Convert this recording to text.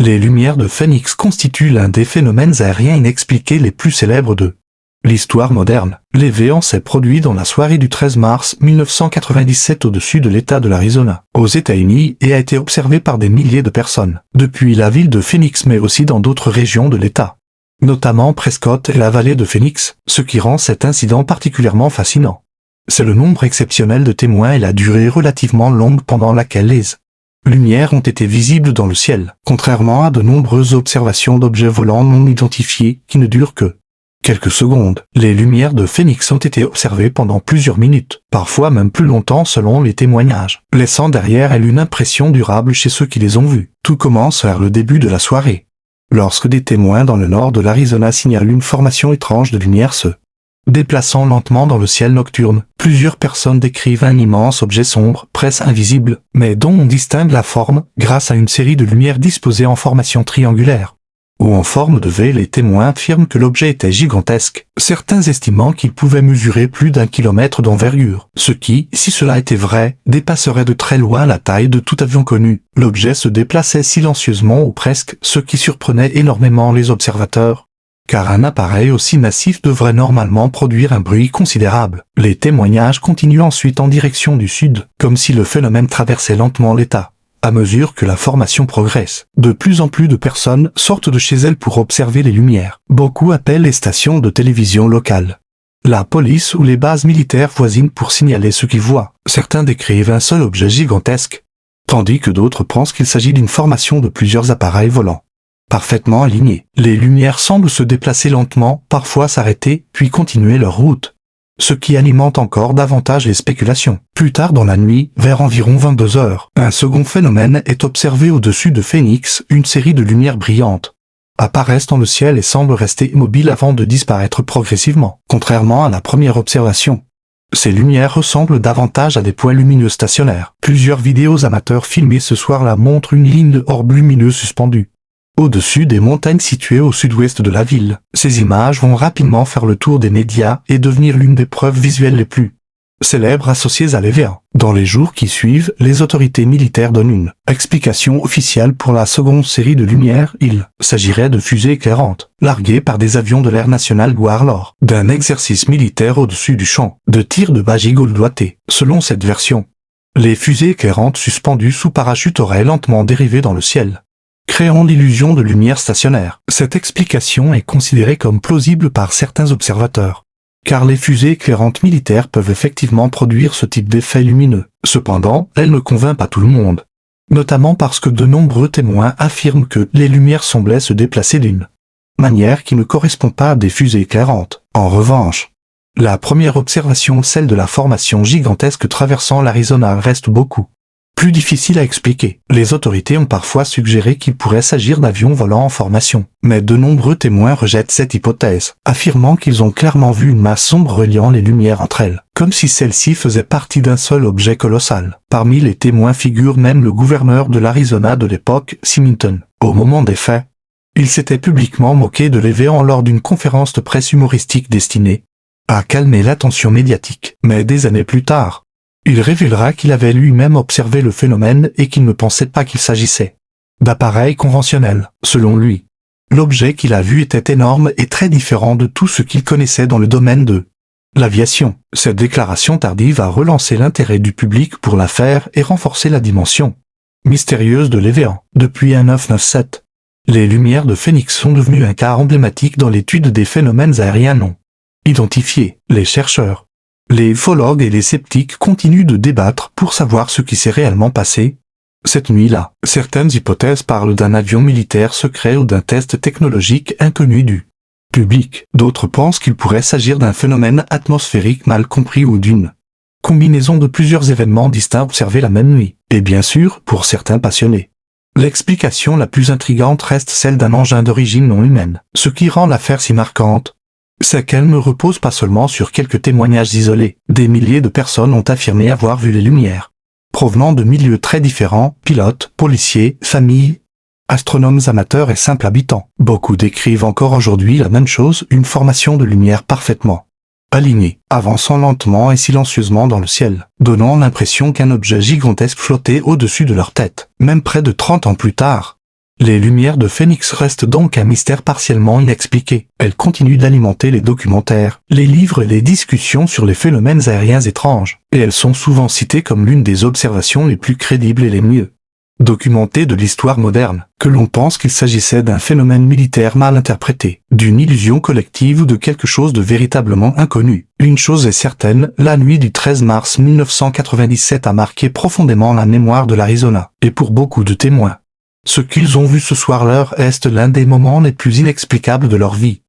Les lumières de Phénix constituent l'un des phénomènes aériens inexpliqués les plus célèbres de l'histoire moderne. L'événement s'est produit dans la soirée du 13 mars 1997 au-dessus de l'État de l'Arizona, aux États-Unis, et a été observé par des milliers de personnes, depuis la ville de Phoenix mais aussi dans d'autres régions de l'État, notamment Prescott et la vallée de Phoenix, ce qui rend cet incident particulièrement fascinant. C'est le nombre exceptionnel de témoins et la durée relativement longue pendant laquelle les lumières ont été visibles dans le ciel, contrairement à de nombreuses observations d'objets volants non identifiés qui ne durent que quelques secondes. Les lumières de Phénix ont été observées pendant plusieurs minutes, parfois même plus longtemps selon les témoignages, laissant derrière elles une impression durable chez ceux qui les ont vues. Tout commence vers le début de la soirée, lorsque des témoins dans le nord de l'Arizona signalent une formation étrange de lumière se déplaçant lentement dans le ciel nocturne. Plusieurs personnes décrivent un immense objet sombre, presque invisible, mais dont on distingue la forme grâce à une série de lumières disposées en formation triangulaire ou en forme de V. Les témoins affirment que l'objet était gigantesque, certains estimant qu'il pouvait mesurer plus d'1 kilomètre d'envergure, ce qui, si cela était vrai, dépasserait de très loin la taille de tout avion connu. L'objet se déplaçait silencieusement ou presque, ce qui surprenait énormément les observateurs, car un appareil aussi massif devrait normalement produire un bruit considérable. Les témoignages continuent ensuite en direction du sud, comme si le phénomène traversait lentement l'État. À mesure que la formation progresse, de plus en plus de personnes sortent de chez elles pour observer les lumières. Beaucoup appellent les stations de télévision locales, la police ou les bases militaires voisines pour signaler ce qu'ils voient. Certains décrivent un seul objet gigantesque, tandis que d'autres pensent qu'il s'agit d'une formation de plusieurs appareils volants parfaitement alignés. Les lumières semblent se déplacer lentement, parfois s'arrêter, puis continuer leur route, ce qui alimente encore davantage les spéculations. Plus tard dans la nuit, vers environ 22 heures, un second phénomène est observé au-dessus de Phoenix. Une série de lumières brillantes apparaissent dans le ciel et semblent rester immobiles avant de disparaître progressivement. Contrairement à la première observation, ces lumières ressemblent davantage à des points lumineux stationnaires. Plusieurs vidéos amateurs filmées ce soir-là montrent une ligne de orbes lumineux suspendue au-dessus des montagnes situées au sud-ouest de la ville. Ces images vont rapidement faire le tour des médias et devenir l'une des preuves visuelles les plus célèbres associées à l'événement. Dans les jours qui suivent, les autorités militaires donnent une explication officielle pour la seconde série de lumières. Il s'agirait de fusées éclairantes, larguées par des avions de l'Air National Guard lors d'un exercice militaire au-dessus du champ de tir de Baji-Goldoité. Selon cette version, les fusées éclairantes suspendues sous parachute auraient lentement dérivé dans le ciel, créant l'illusion de lumière stationnaire. Cette explication est considérée comme plausible par certains observateurs, car les fusées éclairantes militaires peuvent effectivement produire ce type d'effet lumineux. Cependant, elle ne convainc pas tout le monde, notamment parce que de nombreux témoins affirment que les lumières semblaient se déplacer d'une manière qui ne correspond pas à des fusées éclairantes. En revanche, la première observation, celle de la formation gigantesque traversant l'Arizona, reste beaucoup plus difficile à expliquer. Les autorités ont parfois suggéré qu'il pourrait s'agir d'avions volants en formation, mais de nombreux témoins rejettent cette hypothèse, affirmant qu'ils ont clairement vu une masse sombre reliant les lumières entre elles, comme si celle-ci faisait partie d'un seul objet colossal. Parmi les témoins figure même le gouverneur de l'Arizona de l'époque, Simington. Au moment des faits, il s'était publiquement moqué de l'événement lors d'une conférence de presse humoristique destinée à calmer l'attention médiatique. Mais des années plus tard, il révélera qu'il avait lui-même observé le phénomène et qu'il ne pensait pas qu'il s'agissait d'appareils conventionnels. Selon lui, l'objet qu'il a vu était énorme et très différent de tout ce qu'il connaissait dans le domaine de l'aviation. Cette déclaration tardive a relancé l'intérêt du public pour l'affaire et renforcé la dimension mystérieuse de l'événement. Depuis un 997, les lumières de Phénix sont devenues un cas emblématique dans l'étude des phénomènes aériens non identifiés. Les chercheurs, les ufologues et les sceptiques continuent de débattre pour savoir ce qui s'est réellement passé cette nuit-là. Certaines hypothèses parlent d'un avion militaire secret ou d'un test technologique inconnu du public. D'autres pensent qu'il pourrait s'agir d'un phénomène atmosphérique mal compris ou d'une combinaison de plusieurs événements distincts observés la même nuit. Et bien sûr, pour certains passionnés, l'explication la plus intrigante reste celle d'un engin d'origine non humaine. Ce qui rend l'affaire si marquante, c'est qu'elle ne repose pas seulement sur quelques témoignages isolés. Des milliers de personnes ont affirmé avoir vu les lumières, provenant de milieux très différents, pilotes, policiers, familles, astronomes amateurs et simples habitants. Beaucoup décrivent encore aujourd'hui la même chose, une formation de lumière parfaitement alignée, avançant lentement et silencieusement dans le ciel, donnant l'impression qu'un objet gigantesque flottait au-dessus de leur tête. Même près de 30 ans plus tard, Les lumières de Phoenix restent donc un mystère partiellement inexpliqué. Elles continuent d'alimenter les documentaires, les livres et les discussions sur les phénomènes aériens étranges, et elles sont souvent citées comme l'une des observations les plus crédibles et les mieux documentées de l'histoire moderne, que l'on pense qu'il s'agissait d'un phénomène militaire mal interprété, d'une illusion collective ou de quelque chose de véritablement inconnu. Une chose est certaine, la nuit du 13 mars 1997 a marqué profondément la mémoire de l'Arizona, et pour beaucoup de témoins. Ce qu'ils ont vu ce soir-là est l'un des moments les plus inexplicables de leur vie.